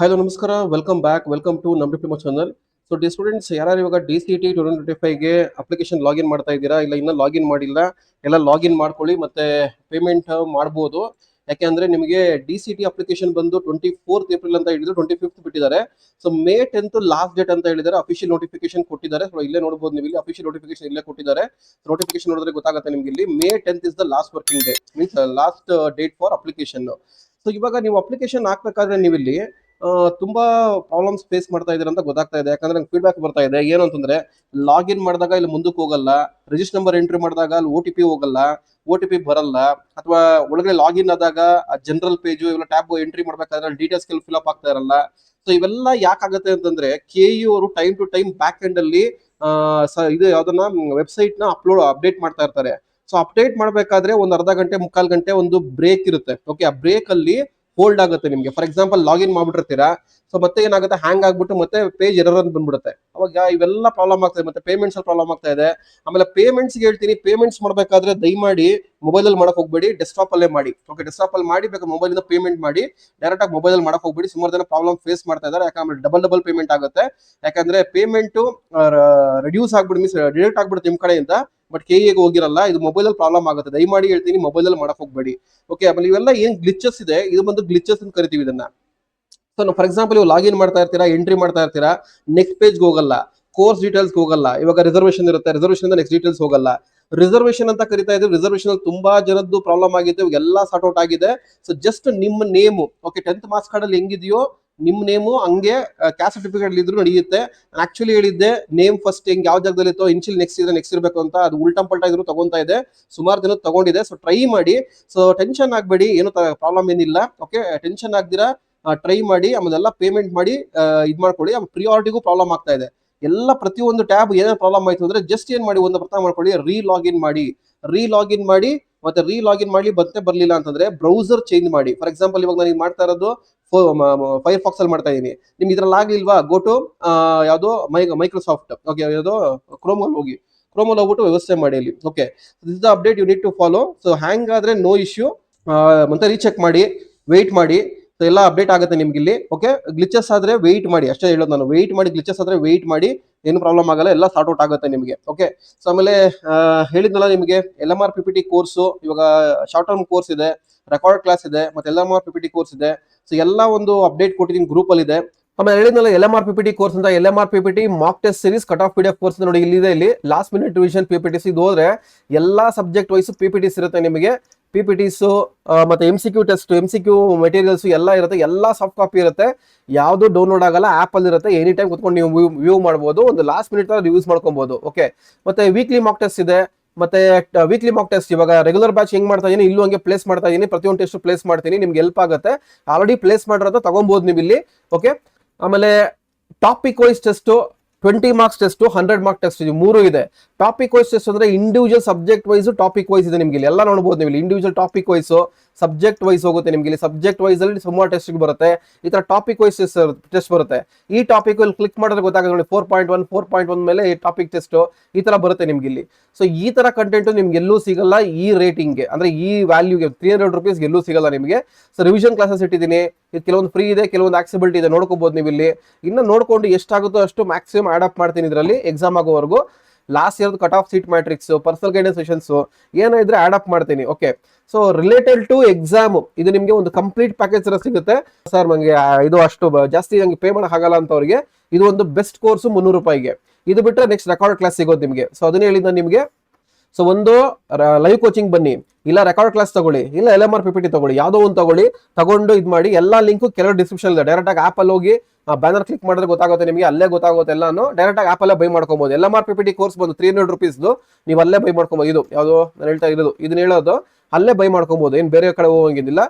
Hello ನಮಸ್ಕಾರ, welcome back, welcome to ನಮ್ಮ diploma channel. So D students ಯಾರು ಇವಾಗ DCT 2025ಗೆ ಅಪ್ಲಿಕೇಶನ್ ಲಾಗಿನ್ ಮಾಡ್ತಾ ಇದ್ದೀರಾ, ಇಲ್ಲ ಇನ್ನೂ ಲಾಗಿನ್ ಮಾಡಿಲ್ಲ, ಎಲ್ಲ ಲಾಗಿನ್ ಮಾಡ್ಕೊಳ್ಳಿ ಮತ್ತೆ ಪೇಮೆಂಟ್ ಮಾಡ್ಬೋದು. ಯಾಕೆಂದ್ರೆ ನಿಮಗೆ DCT ಅಪ್ಲಿಕೇಶನ್ ಬಂದು 24th ಏಪ್ರಿಲ್ ಅಂತ ಹೇಳಿದ್ರು, 25th ಬಿಟ್ಟಿದ್ದಾರೆ. So May 10th last date ಅಂತ ಹೇಳಿದ್ದಾರೆ. ಅಫಿಷಿಯಲ್ ನೋಟಿಫಿಕೇಶನ್ ಕೊಟ್ಟಿದ್ದಾರೆ. ಸೊ ಇಲ್ಲೇ ನೋಡಬಹುದು, ನೀವು ಇಲ್ಲಿ ಅಫಿಷಿಯಲ್ ನೋಟಿಫಿಕೇಶನ್ ಇಲ್ಲೇ ಕೊಟ್ಟಿದ್ದಾರೆ. ನೋಟಿಫಿಕೇಶನ್ ನೋಡಿದ್ರೆ ಗೊತ್ತಾಗುತ್ತೆ ನಿಮ್ಗೆ. ಇಲ್ಲಿ May 10th is the last working day, means last date for application. So ಇವಾಗ ನೀವು ಅಪ್ಲಿಕೇಶನ್ ಹಾಕ್ಬೇಕಾದ್ರೆ ನೀವು ಇಲ್ಲಿ ತುಂಬಾ ಪ್ರಾಬ್ಲಮ್ಸ್ ಫೇಸ್ ಮಾಡ್ತಾ ಇದ್ದೀರಾ ಅಂತ ಗೊತ್ತಾಗ್ತಾ ಇದೆ. ಯಾಕಂದ್ರೆ ನಂಗೆ ಫೀಡ್ಬ್ಯಾಕ್ ಬರ್ತಾ ಇದೆ. ಏನು ಅಂತಂದ್ರೆ, ಲಾಗಿನ್ ಮಾಡಿದಾಗ ಇಲ್ಲಿ ಮುಂದಕ್ಕೆ ಹೋಗಲ್ಲ, ರಿಜಿಸ್ಟರ್ ನಂಬರ್ ಎಂಟ್ರಿ ಮಾಡಿದಾಗ ಅಲ್ಲಿ OTP ಹೋಗಲ್ಲ, OTP ಬರಲ್ಲ, ಅಥವಾ ಒಳಗಡೆ ಲಾಗಿನ್ ಆದಾಗ ಜನರಲ್ ಪೇಜು ಇವೆಲ್ಲ ಟ್ಯಾಬ್ ಎಂಟ್ರಿ ಮಾಡ್ಬೇಕಾದ್ರೆ ಡೀಟೇಲ್ಸ್ ಫಿಲ್ ಅಪ್ ಆಗ್ತಾ ಇರಲ್ಲ. ಸೊ ಇವೆಲ್ಲ ಯಾಕಾಗುತ್ತೆ ಅಂತಂದ್ರೆ, KU ಅವರು time to time back end ಅಲ್ಲಿ ಇದು ಯಾವ್ದನ್ನ ವೆಬ್ಸೈಟ್ ನ ಅಪ್ಡೇಟ್ ಮಾಡ್ತಾ ಇರ್ತಾರೆ. ಸೊ ಅಪ್ಡೇಟ್ ಮಾಡ್ಬೇಕಾದ್ರೆ ಒಂದು ಅರ್ಧ ಗಂಟೆ ಮುಕ್ಕಾಲ್ ಗಂಟೆ ಒಂದು ಬ್ರೇಕ್ ಇರುತ್ತೆ. ಓಕೆ, ಆ ಬ್ರೇಕ್ ಅಲ್ಲಿ ಹೋಲ್ಡ್ ಆಗುತ್ತೆ ನಿಮಗೆ. ಫಾರ್ ಎಕ್ಸಾಂಪಲ್ ಲಾಗಿನ್ ಮಾಡ್ಬಿಟ್ಟಿರ್ತೀರಾ, ಸೊ ಮತ್ತೆ ಏನಾಗುತ್ತೆ, ಹ್ಯಾಂಗ್ ಆಗ್ಬಿಟ್ಟು ಮತ್ತೆ ಪೇಜ್ ಎರರ್ ಅಂತ ಬಂದ್ಬಿಡುತ್ತೆ. ಅವಾಗ ಇವೆಲ್ಲ ಪ್ರಾಬ್ಲಮ್ ಆಗ್ತಾ ಇದೆ. ಮತ್ತೆ ಪೇಮೆಂಟ್ಸ್ ಅಲ್ಲಿ ಪ್ರಾಬ್ಲಮ್ ಆಗ್ತಾ ಇದೆ. ಆಮೇಲೆ ಪೇಮೆಂಟ್ಸ್ ಹೇಳ್ತೀನಿ, ಪೇಮೆಂಟ್ಸ್ ಮಾಡ್ಬೇಕಾದ್ರೆ ದಯಮಾಡಿ ಮೊಬೈಲ್ ಅಲ್ಲಿ ಮಾಡಕ್ ಹೋಗ್ಬೇಡಿ, ಡೆಸ್ಕ್ಟಾಪ್ ಅಲ್ಲೇ ಮಾಡಿ. ಓಕೆ, ಡೆಸ್ಕ್ಟಾಪ್ ಅಲ್ಲಿ ಮಾಡಿ, ಬೇಕಾದ್ರೆ ಮೊಬೈಲ್ ಇಂದ ಪೇಮೆಂಟ್ ಮಾಡಿ, ಡೈರೆಕ್ಟ್ ಆಗಿ ಮೊಬೈಲ್ ಅಲ್ಲಿ ಮಾಡಕ್ ಹೋಗ್ಬೇಡಿ. ಸುಮಾರು ಜನ ಪ್ರಾಬ್ಲಮ್ ಫೇಸ್ ಮಾಡ್ತಾ ಇದ್ದಾರೆ. ಯಾಕಂದ್ರೆ ಡಬಲ್ ಪೇಮೆಂಟ್ ಆಗುತ್ತೆ. ಯಾಕಂದ್ರೆ ಪೇಮೆಂಟ್ ರೆಡ್ಯೂಸ್ ಆಗ್ಬಿಟ್ಟು, ಮೀನ್ಸ್ ಡಿಡಕ್ಟ್ ಆಗ್ಬಿಡುತ್ತೆ ನಿಮ್ ಕಡೆಯಿಂದ, ಬಟ್ KE ಹೋಗಿರಲ್ಲ. ಇದು ಮೊಬೈಲ್ ಅಲ್ಲಿ ಪ್ರಾಬ್ಲಮ್ ಆಗುತ್ತೆ. ದಯಮಾಡಿ ಹೇಳ್ತೀನಿ, ಮೊಬೈಲ್ ಅಲ್ಲಿ ಮಾಡಕ್ ಹೋಗ್ಬೇಡಿ. ಓಕೆ, ಆಮೇಲೆ ಇವೆಲ್ಲ ಏನ್ ಗ್ಲಿಚಸ್ ಇದೆ, ಇದು ಬಂದು ಗ್ಲಿಚಸ್ ಅಂತ ಕರಿತೀವಿ ಇದನ್ನ. ಸೊ ಫಾರ್ ಎಕ್ಸಾಂಪಲ್ ನೀವು ಲಾಗಿನ್ ಮಾಡ್ತಾ ಇರ್ತೀರಾ, ಎಂಟ್ರಿ ಮಾಡ್ತಾ ಇರ್ತೀರಾ, ನೆಕ್ಸ್ಟ್ ಪೇಜ್ ಹೋಗಲ್ಲ, ಕೋರ್ಸ್ ಡೀಟೇಲ್ಸ್ ಹೋಗಲ್ಲ. ಇವಾಗ ರಿಸರ್ವೇಶನ್ ಇರುತ್ತೆ, ರಿಸರ್ವೇಶನ್ ನೆಕ್ಸ್ಟ್ ಡೀಟೇಲ್ಸ್ ಹೋಗಲ್ಲ. ರಿಸರ್ವೇಶನ್ ಅಂತ ಕರಿತಾ ಇದ್ದೀವಿ. ರಿಸರ್ವೇಶನ್ ಅಲ್ಲಿ ತುಂಬಾ ಜನದ್ದು ಪ್ರಾಬ್ಲಮ್ ಆಗಿದೆ, ಎಲ್ಲ ಸಾರ್ಟ್ ಔಟ್ ಆಗಿದೆ. ಸೊ ಜಸ್ಟ್ ನಿಮ್ಮ name, okay, 10th marks card ಅಲ್ಲಿ ಹೆಂಗಿದೆಯೋ ನಿಮ್ ನೇಮು ಹಂಗೆ ಕ್ಯಾಸ್ಟ್ ಸರ್ಟಿಫಿಕೇಟ್ ಇದ್ರು ನಡೆಯುತ್ತೆ. ಆಕ್ಚುಲಿ ಹೇಳಿದ್ದೆ, ನೇಮ್ ಫಸ್ಟ್ ಹೆಂಗ್ ಯಾವ ಜಾಗದಲ್ಲಿ ಇತ್ತೋ ಇನ್ಶಿಯಲ್ ನೆಕ್ಸ್ಟ್ ಇದೆ, ನೆಕ್ಸ್ಟ್ ಇರಬೇಕು ಅಂತ. ಅದು ಉಲ್ಟಾ ಪಲ್ಟಾ ಇದ್ರು ತಗೊಂತಾ ಇದೆ, ಸುಮಾರು ಜನ ತಗೊಂಡಿದೆ. ಸೊ ಟ್ರೈ ಮಾಡಿ. ಸೊ ಟೆನ್ಷನ್ ಆಗ್ಬೇಡಿ, ಏನು ಪ್ರಾಬ್ಲಮ್ ಏನಿಲ್ಲ. ಓಕೆ, ಟೆನ್ಷನ್ ಆಗ್ದಿರಾ ಟ್ರೈ ಮಾಡಿ. ಆಮೇಲೆ ಪೇಮೆಂಟ್ ಮಾಡಿ ಇದ್ ಮಾಡ್ಕೊಳ್ಳಿ. ಆಮೇಲೆ ಪ್ರಿಯಾರಿಟಿಗೂ ಪ್ರಾಬ್ಲಮ್ ಆಗ್ತಾ ಇದೆ. ಎಲ್ಲ ಪ್ರತಿಯೊಂದು ಟ್ಯಾಬ್ ಏನೇನು ಪ್ರಾಬ್ಲಮ್ ಆಯ್ತು ಅಂದ್ರೆ, ಜಸ್ಟ್ ಏನ್ ಮಾಡಿ, ಒಂದು ಅರ್ಥ ಮಾಡ್ಕೊಳ್ಳಿ, ರೀಲಾಗಿನ್ ಮಾಡಿ. ರೀಲಾಗಿನ್ ಮಾಡಿ, ಮತ್ತೆ ರೀಲಾಗಿನ್ ಮಾಡಿ ಮತ್ತೆ ಬರ್ಲಿಲ್ಲ ಅಂತಂದ್ರೆ ಬ್ರೌಸರ್ ಚೇಂಜ್ ಮಾಡಿ. ಫಾರ್ ಎಕ್ಸಾಂಪಲ್ ಇವಾಗ ನಾನು ಮಾಡ್ತಾ ಇರೋದು ಫೈರ್ಫಾಕ್ಸ್ ಅಲ್ಲಿ ಮಾಡ್ತಾ ಇದೀನಿ. ನಿಮ್ಗೆ ಇದ್ರಲ್ಲಿ ಆಗ್ಲಿಲ್ವಾ, ಗೋ ಟು ಯಾವ್ದೋ ಮೈಕ್ರೋಸಾಫ್ಟ್, ಓಕೆ, ಯಾವ್ದೋ ಕ್ರೋಮ್ ಅಲ್ಲಿ ಹೋಗಿ, ಕ್ರೋಮ್ ಅಲ್ಲಿ ಹೋಗ್ಬಿಟ್ಟು ವ್ಯವಸ್ಥೆ ಮಾಡಿ ಅಲ್ಲಿ. Okay, this the update you need to follow. So hang ಆದ್ರೆ ನೋ ಇಶ್ಯೂ, ಮತ್ತೆ ರೀಚೆಕ್ ಮಾಡಿ, ವೆಯ್ಟ್ ಮಾಡಿ. ಸೊ ಎಲ್ಲ ಅಪ್ಡೇಟ್ ಆಗುತ್ತೆ ನಿಮ್ಗೆ ಇಲ್ಲಿ. ಓಕೆ, ಗ್ಲಿಚಸ್ ಆದ್ರೆ ವೆಯ್ಟ್ ಮಾಡಿ, ಅಷ್ಟೇ ಹೇಳೋದು ನಾನು. ವೆಯ್ಟ್ ಮಾಡಿ, ಗ್ಲಿಚಸ್ ಆದ್ರೆ ವೆಯ್ಟ್ ಮಾಡಿ, ಏನು ಪ್ರಾಬ್ಲಮ್ ಆಗಲ್ಲ, ಎಲ್ಲ ಸಾರ್ಟ್ ಔಟ್ ಆಗುತ್ತೆ ನಿಮಗೆ. ಓಕೆ, ಸೊ ಆಮೇಲೆ ಹೇಳಿದ್ನಲ್ಲ ನಿಮಗೆ, LMR PPT ಕೋರ್ಸು ಇವಾಗ ಶಾರ್ಟ್ ಟರ್ಮ್ ಕೋರ್ಸ್ ಇದೆ, ರೆಕಾರ್ಡ್ ಕ್ಲಾಸ್ ಇದೆ, ಮತ್ತೆ LMR PPT ಕೋರ್ಸ್ ಇದೆ. ಸೊ ಎಲ್ಲ ಒಂದು ಅಪ್ಡೇಟ್ ಕೊಟ್ಟಿದ್ದೀನಿ ಗ್ರೂಪ್ ಅಲ್ಲಿ ಇದೆ. ಆಮೇಲೆ ಹೇಳಿದ್ನಲ್ಲ LMR PPT ಕೋರ್ಸ್ ಅಂತ, LMR PPT mock test series cut off PDF course ನೋಡಿ ಇಲ್ಲಿದೆ. ಇಲ್ಲಿ ಲಾಸ್ಟ್ ಮಿನಿಟ್ ರಿವಿಷನ್ PPTs ಇದು ಹೋದ್ರೆ ಎಲ್ಲಾ ಸಬ್ಜೆಕ್ಟ್ ವೈಸ್ PPTs ಇರುತ್ತೆ ನಿಮಗೆ. PPTs ಮತ್ತೆ MCQ ಟೆಸ್ಟ್, MCQ ಮೆಟೀರಿಯಲ್ಸ್ ಎಲ್ಲ ಇರುತ್ತೆ. ಎಲ್ಲ ಸಾಫ್ಟ್ ಕಾಪಿ ಇರುತ್ತೆ, ಯಾವುದು ಡೌನ್ಲೋಡ್ ಆಗಲ್ಲ, ಆಪ್ ಅಲ್ಲಿ ಇರುತ್ತೆ. ಎನಿ ಟೈಮ್ ಕುತ್ಕೊಂಡು ನೀವು ವ್ಯೂ ಮಾಡಬಹುದು, ಒಂದು ಲಾಸ್ಟ್ ಮಿನಿಟ್ ರಿವ್ಯೂಸ್ ಮಾಡ್ಕೊಬಹುದು. ಓಕೆ, ಮತ್ತೆ ವೀಕ್ಲಿ ಮಾಕ್ ಟೆಸ್ಟ್ ಇದೆ. ಮತ್ತೆ ವೀಕ್ಲಿ ಮಾಕ್ ಟೆಸ್ಟ್ ಇವಾಗ ರೆಗ್ಯುಲರ್ ಬ್ಯಾಚ್ ಹೆಂಗ್ ಮಾಡ್ತಾ ಇದೀನಿ, ಇಲ್ಲೂ ಹಂಗೆ ಪ್ಲೇಸ್ ಮಾಡ್ತಾ ಇದೀನಿ. ಪ್ರತಿಯೊಂದು ಟೆಸ್ಟ್ ಪ್ಲೇಸ್ ಮಾಡ್ತೀನಿ, ನಿಮ್ಗೆ ಹೆಲ್ಪ್ ಆಗುತ್ತೆ. ಆಲ್ರೆಡಿ ಪ್ಲೇಸ್ ಮಾಡಿರೋದು ತಗೊಬಹುದು ನೀವು ಇಲ್ಲಿ. ಓಕೆ, ಆಮೇಲೆ topic wise test, 20 marks test, 100 mark test, ಇದು ಮೂರು ಇದೆ. ಟಾಪಿಕ್ ವೈಸ್ ಟೆಸ್ಟ್ ಅಂದ್ರೆ individual subject wise topic wise ಇದೆ ನಿಮ್ಗೆ ಇಲ್ಲಿ. ಎಲ್ಲ ನೋಡಬಹುದು ನೀವು ಇಲ್ಲಿ. Individual topic wise, subject wise ಹೋಗುತ್ತೆ ನಿಮ್ಗೆ ಇಲ್ಲಿ. ಸಬ್ಜೆಕ್ಟ್ ವೈಸ್ ಅಲ್ಲಿ ಸುಮಾರು ಟೆಸ್ಟ್ ಬರುತ್ತೆ. ಈ ತರ ಟಾಪಿಕ್ ವೈಸ್ ಟೆಸ್ಟ್ ಬರುತ್ತೆ. ಈ ಟಾಪಿಕ್ ಅಲ್ಲಿ ಕ್ಲಿಕ್ ಮಾಡಿದ್ರೆ ಗೊತ್ತಾಗುತ್ತೆ ನೋಡಿ, 4.1 ಮೇಲೆ ಈ ಟಾಪಿಕ್ ಟೆಸ್ಟ್ ಈ ತರ ಬರುತ್ತೆ ನಿಮ್ಗೆ ಇಲ್ಲಿ. ಸೊ ಈ ತರ ಕಂಟೆಂಟ್ ನಿಮ್ಗೆ ಎಲ್ಲೂ ಸಿಗಲ್ಲ ಈ ರೇಟಿಂಗ್ಗೆ, ಅಂದ್ರೆ ಈ ವ್ಯಾಲ್ಯೂಗೆ 300 rupees ಎಲ್ಲೂ ಸಿಗಲ್ಲ ನಿಮಗೆ. ಸೊ ರಿವಿಷನ್ ಕ್ಲಾಸಸ್ ಇಟ್ಟಿದ್ದೀನಿ. ಇದು ಕೆಲವೊಂದು ಫ್ರೀ ಇದೆ, ಕೆಲವೊಂದು ಆಕ್ಸೆಬಿಲಿಟಿ ಇದೆ, ನೋಡ್ಕೋಬಹುದು ನೀವು ಇಲ್ಲಿ. ಇನ್ನು ನೋಡ್ಕೊಂಡು ಎಷ್ಟಾಗುತ್ತೋ ಅಷ್ಟು ಮ್ಯಾಕ್ಸಿಮಮ್ ಆಡ್ ಅಪ್ ಮಾಡ್ತೀನಿ ಇದರಲ್ಲಿ ಎಕ್ಸಾಮ್ ಆಗೋವರೆಗೂ. Last year cut off seat matrix, personal guidance sessions ಏನೋ ಇದ್ರೆ ಆಡ್ ಅಪ್ ಮಾಡ್ತೀನಿ. Okay, so related to exam ಇದು ನಿಮಗೆ ಒಂದು ಕಂಪ್ಲೀಟ್ ಪ್ಯಾಕೇಜ್ ಸಿಗುತ್ತೆ. ಸರ್ ನಂಗೆ ಇದು ಅಷ್ಟು ಜಾಸ್ತಿ ನಂಗೆ ಪೇ ಮಾಡಕ್ ಆಗಲ್ಲ ಅಂತ ಅವ್ರಿಗೆ ಇದು ಒಂದು ಬೆಸ್ಟ್ ಕೋರ್ಸ್ 300 ರೂಪಾಯಿಗೆ. ಇದು ಬಿಟ್ಟರೆ ನೆಕ್ಸ್ಟ್ ರೆಕಾರ್ಡ್ ಕ್ಲಾಸ್ ಸಿಗೋದು ನಿಮಗೆ. ಸೊ ಅದನ್ನೇ ಹೇಳಿದ ನಿಮಗೆ. ಸೊ ಒಂದು ಲೈವ್ ಕೋಚಿಂಗ್ ಬನ್ನಿ, ಇಲ್ಲ ರೆಕಾರ್ಡ್ ಕ್ಲಾಸ್ ತಗೊಳ್ಳಿ, ಇಲ್ಲ LMR PPT ತಗೊಳ್ಳಿ, ಯಾವುದೋ ಒಂದು ತಗೊಂಡು ಇದು ಮಾಡಿ. ಎಲ್ಲಾ ಲಿಂಕ್ ಕೆಲವು ಡಿಸ್ಕ್ರಿಪ್ಷನ್ ಇದೆ. ಡೈರೆಕ್ಟ್ ಆಗಿ ಆಪ್ ಅಲ್ಲಿ ಹೋಗಿ ಬ್ಯಾನರ್ ಕ್ಲಿಕ್ ಮಾಡಿದ್ರೆ ಗೊತ್ತಾಗುತ್ತೆ ನಿಮಗೆ, ಅಲ್ಲೇ ಗೊತ್ತಾಗುತ್ತೆ ಎಲ್ಲಾನು. ಡೈರೆಕ್ಟ್ ಆಗಿ ಆಪ್ ಅಲ್ಲೇ ಬೈ ಮಾಡ್ಕೊಬಹುದು. LMR PPT ಕೋರ್ಸ್ ಬಂದು 300 rupees ನೀವು ಅಲ್ಲೇ ಬೈ ಮಾಡ್ಕೊಬಹುದು. ಇದು ಯಾವುದು ನಾನು ಹೇಳ್ತಾ ಇರೋದು, ಇದನ್ನ ಹೇಳೋದು ಅಲ್ಲೇ ಬೈ ಮಾಡ್ಕೊಬಹುದು, ಏನ್ ಬೇರೆ ಕಡೆ ಹೋಗಂಗಿಲ್ಲ.